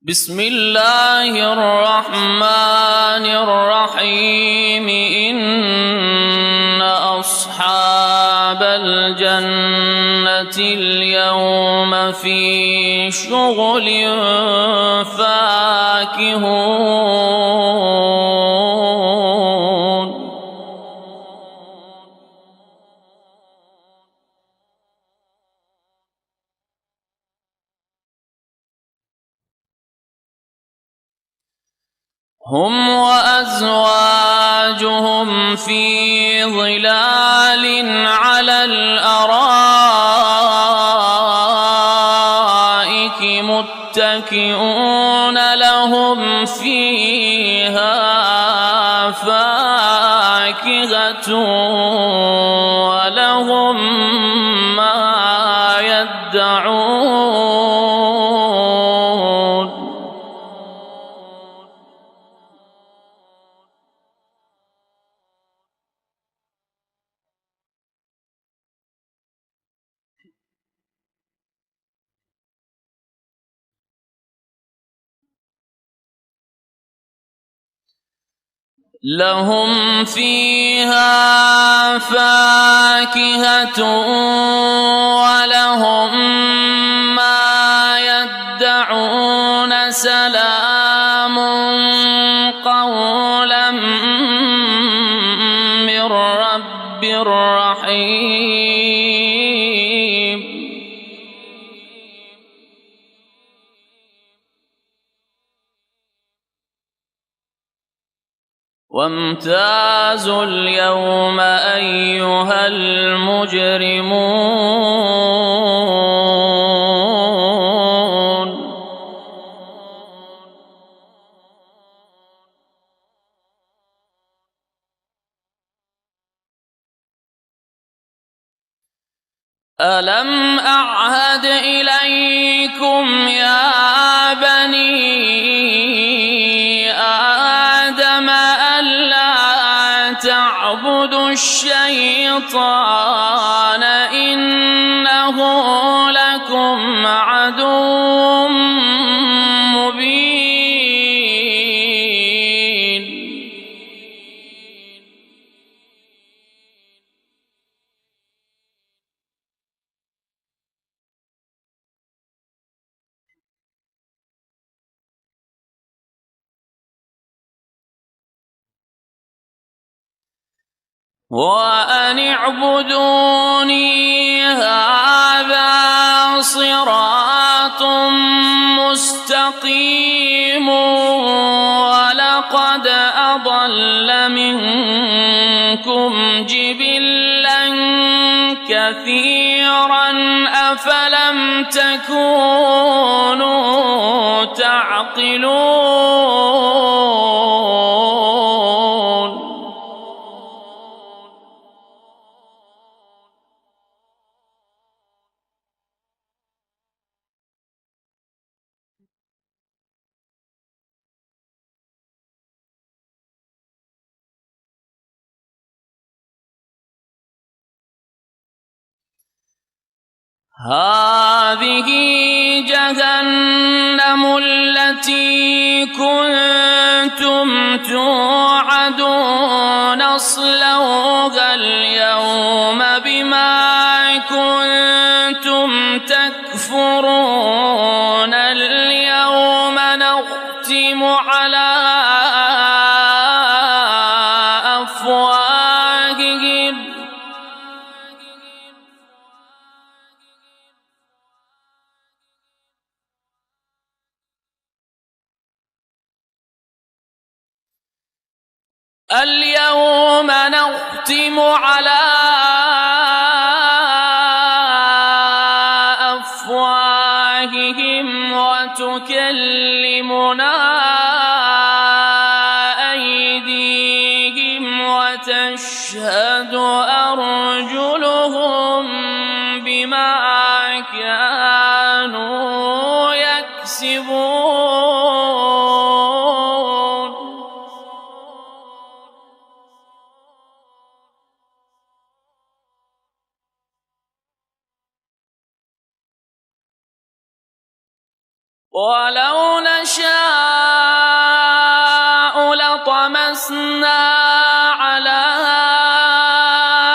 بسم الله الرحمن الرحيم إن أصحاب الجنة اليوم في شغل فاكهون هم وأزواجهم في ظلال على الأرائك متكئون لهم فيها فاكهة ولهم ما يدعون لهم فيها فاكهة ولهم ما يدعون سلام قولا من رب رحيم وامتازوا اليوم أيها المجرمون ألم أعهد إليكم يا بني آدم ألا تعبدوا الشيطان إنه لكم عدو مبين وأن اعبدوني هذا صراط مستقيم ولقد أضل منكم جبلا كثيرا أفلم تكونوا تعقلون هذه جهنم التي كنتم توعدون اصلوها اليوم بما كنتم تكفرون اليوم نختم على أفواههم اليوم نختم على أفواههم وتكلمنا أيديهم وتشهد أرجلهم بما كانوا يكسبون ولو نشاء لطمسنا على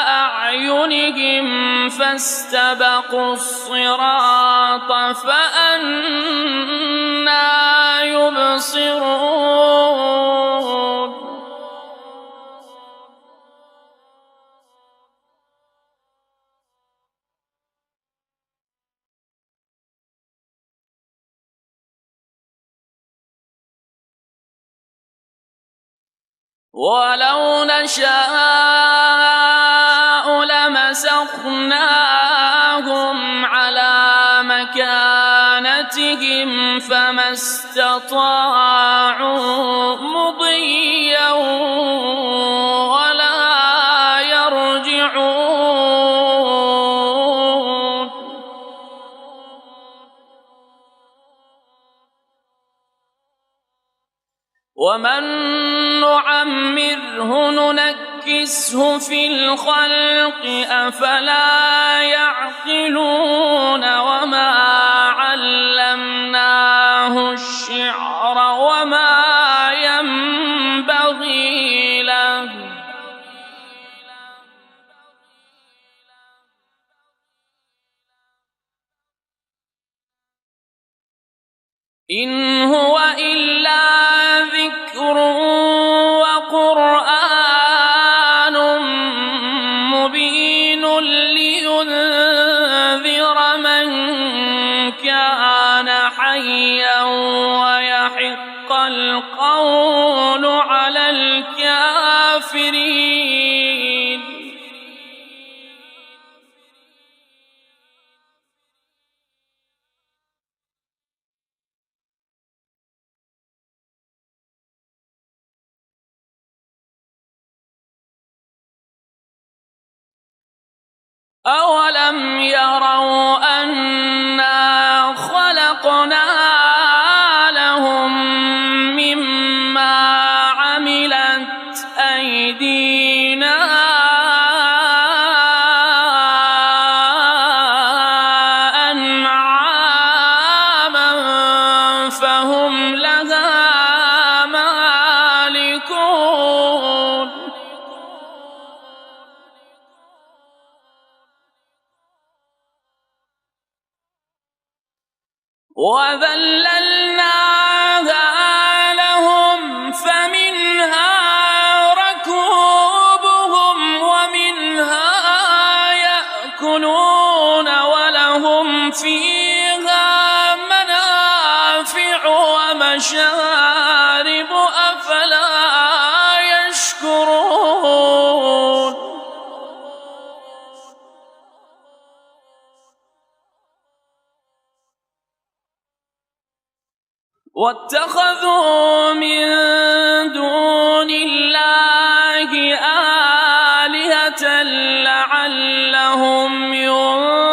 أعينهم فاستبقوا الصراط فأنى يبصرون ولو نشاء لمسخناهم على مكانتهم فما استطاعوا مضيا ولا يرجعون ومن نعمره ننكسه في الخلق أفلا يعقلون وما علمناه الشعر وما ينبغي له إن هو إلا ذكر وقرآن مبين لينذر من كان حيا ويحق القول على الكافرين أولم يروا أنا خلقنا لهم مما عملت أيدينا أنعاما فهم لها مالكون وذللناها لهم فمنها ركوبهم ومنها يأكلون ولهم فيها منافع ومشارب أفلا يشكرون واتخذوا من دون الله آلهة لعلهم ينصرون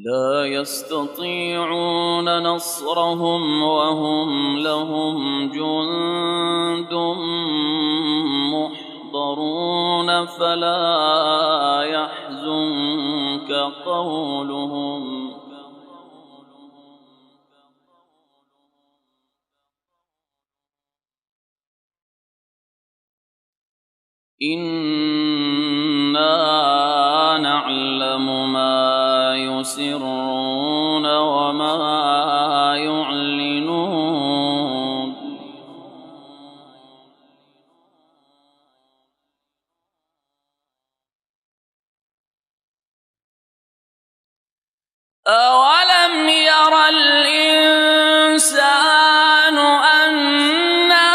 لا يستطيعون نصرهم وهم لهم جند محضرون فلا يحزنك قولهم إنا نعلم ما يسرون وما يعلنون أولم ير الإنسان أنا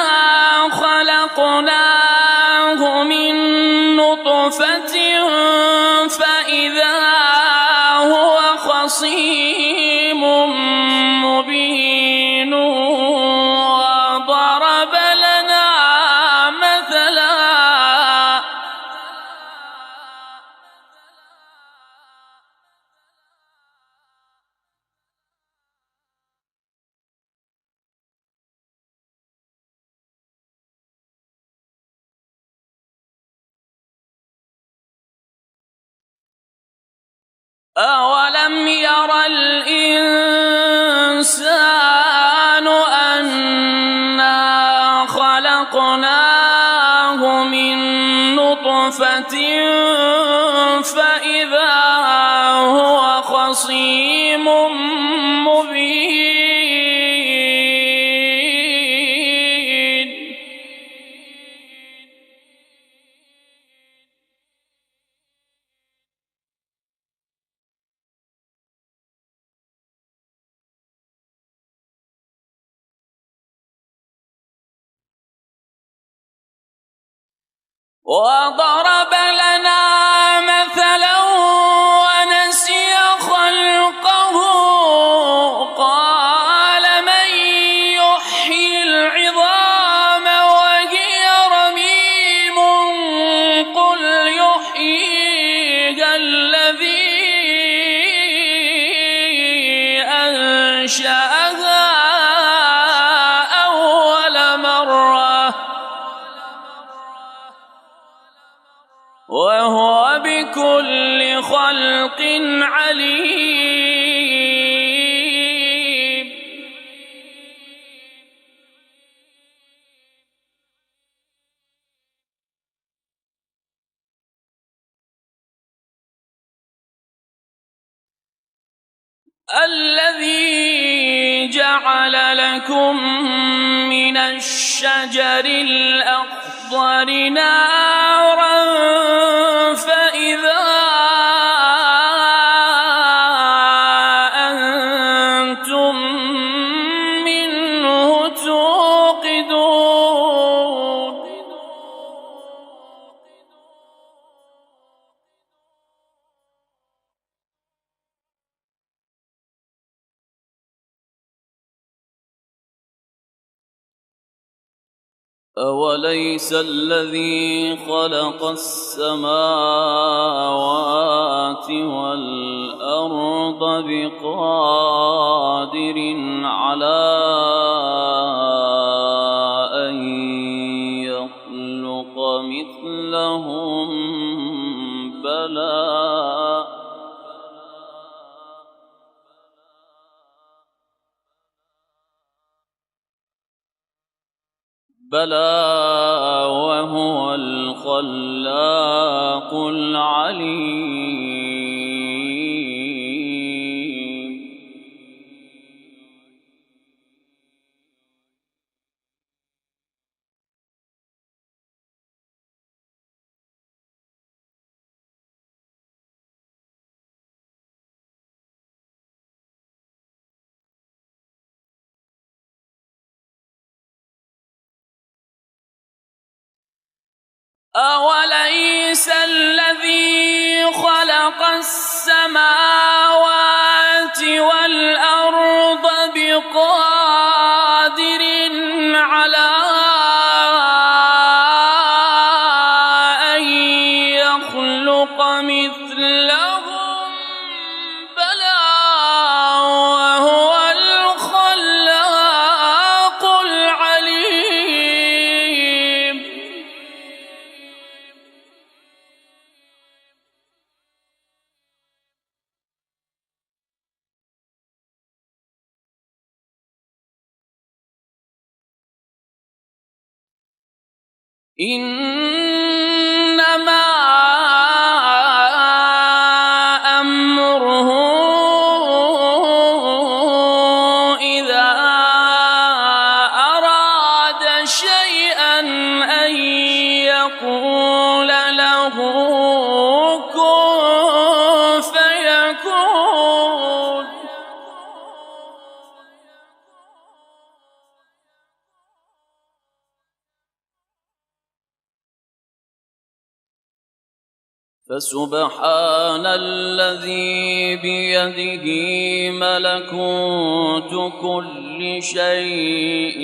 خلقناه من نطفة فإذا هو خصيم مبين وضرب لنا مثلا أولم ير الإنسان أنا خلقناه من نطفة فإذا هو خصيم مبين. وضرب لنا مثلا ونسي خلقه قال من يحيي العظام وهي رميم قل يحييها الذي أنشأها أول مرة وهو بكل خلق عليم. الذي جعل لكم من الشجر الأخضر نارا فإذا أنتم منه توقدون. أوليس الذي خلق السماوات والأرض بقادر على أن يخلق مثلهم؟ بلى وهو الخلاق العليم. أوليس الذي خلق السماوات والأرض بقادر على أن يخلق مثلهم؟ بلى وهو الخلاق العليم. إنما أمره إذا أراد شيئا أن يقول له كن فيكون. فسبحان الذي بيده ملكوت كل شيء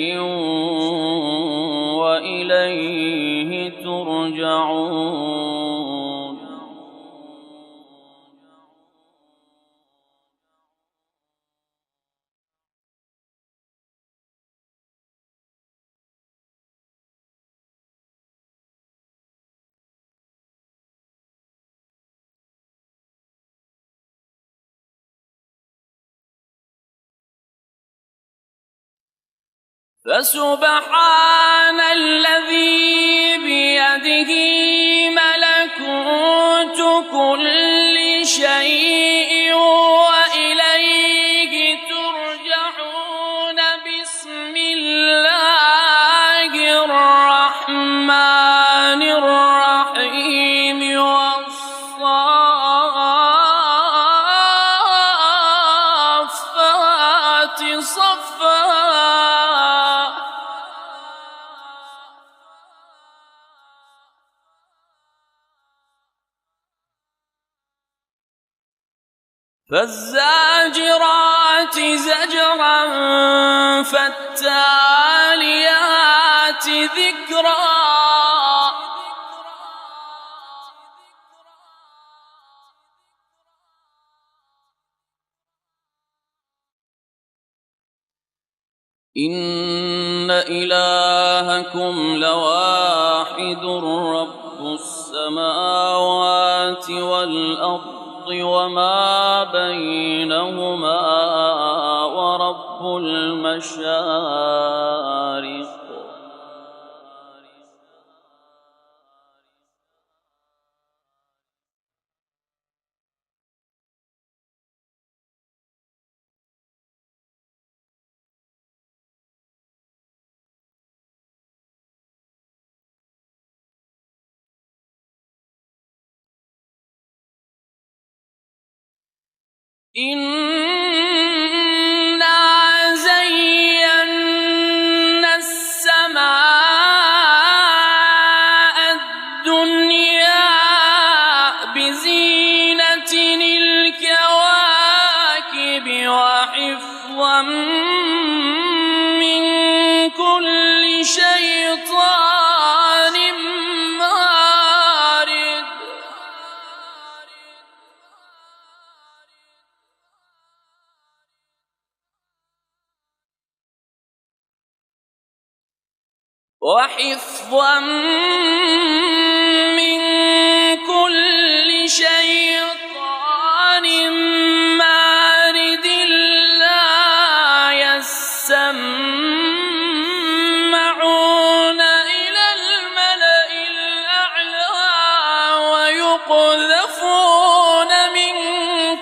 وإليه ترجعون. فسبحان الذي بيده ملكوت كل شيء وإليه ترجعون. بسم الله الرحمن الرحيم. والصافات صفا. فالزاجرات زجرا فالتاليات ذكرا. إن إلهكم لواحد رب السماوات والأرض وما بينهما ورب المشارق. إنا زينا السماء الدنيا بزينة الكواكب وحفظا من كل شيطان مارد. وحفظا من كل شيطان مارد لا يسمعون إلى الملأ الأعلى ويقذفون من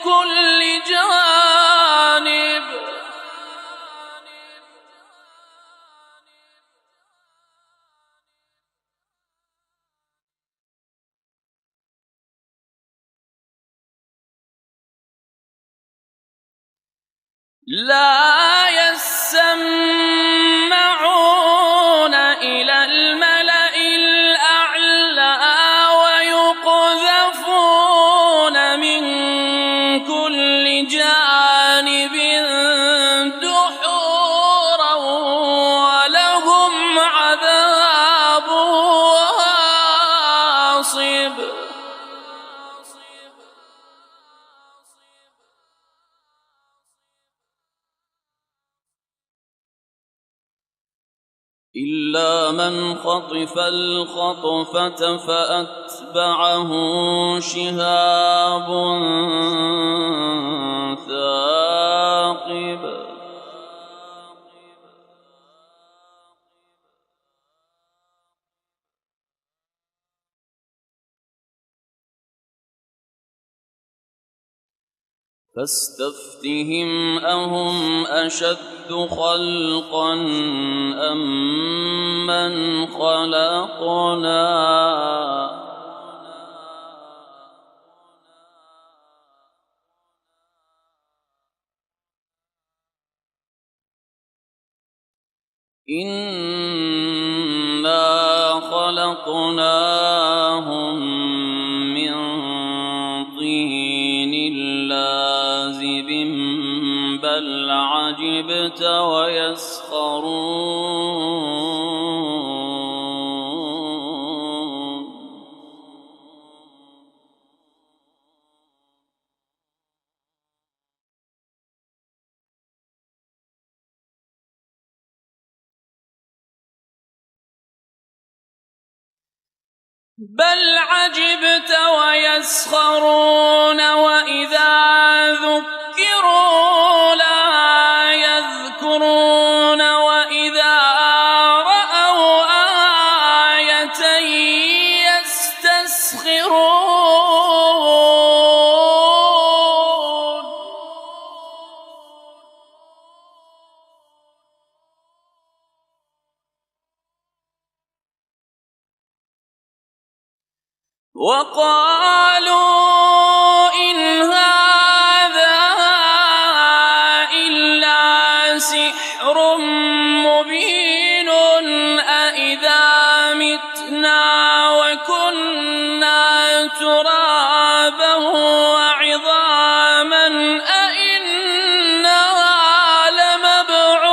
كل جانب. لا يسمعون إلى الملأ الأعلى ويقذفون من كل جانب دحورا ولهم عذاب واصب. إلا من خطف الخطفة فأتبعه شهاب ثاقب. فاستفتهم أهم أشد خلقا أم من خلقنا إنا خلقناهم من طين لازب بل عجبت ويسخرون. بل عجبت ويسخرون وإذا ذكروا لا يذكرون وإذا يسخرون وقالوا إن هذا إلا سحر مبين أإذا متنا وكنا ترابا وعظاما أإنا لمبعوثون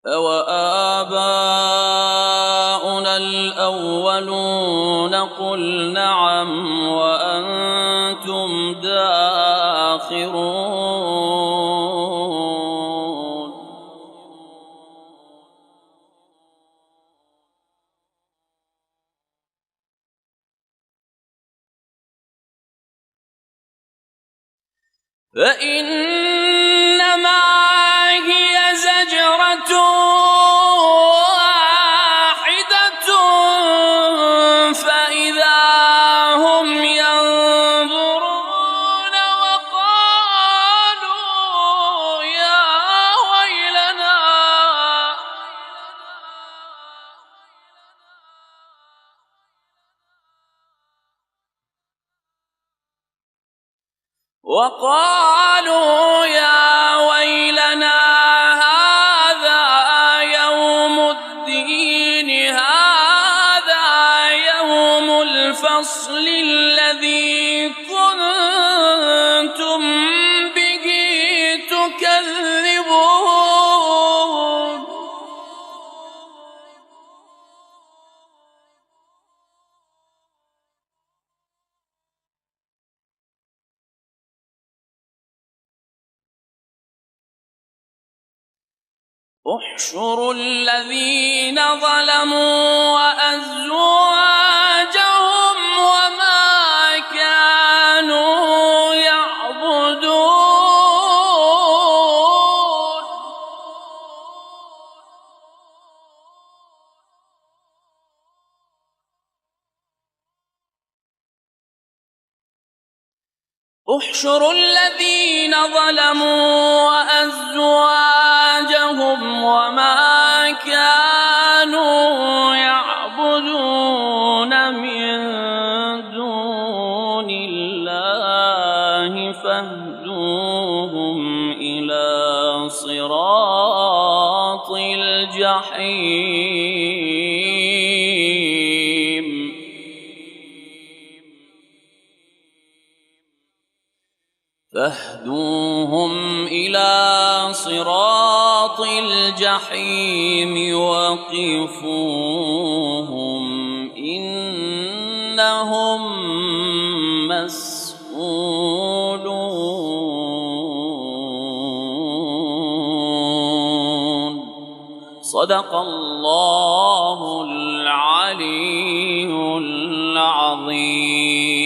أوآباؤنا الأولون قل نعم وأنتم داخرون فإنما هي زجرة واحدة فإذا هم ينظرون وقالوا يا ويلنا هذا يوم الدين هذا يوم الفصل الذي كنتم به تكذبون احشروا الذين ظلموا وأزواجهم وما كانوا يعبدون احشروا الذين ظلموا وأزواجهم وما كانوا يعبدون من دون الله فاهدوهم إلى صراط الجحيم فاهدوهم إلى صراط الجحيم وقفوهم إنهم مسؤولون صدق الله العلي العظيم.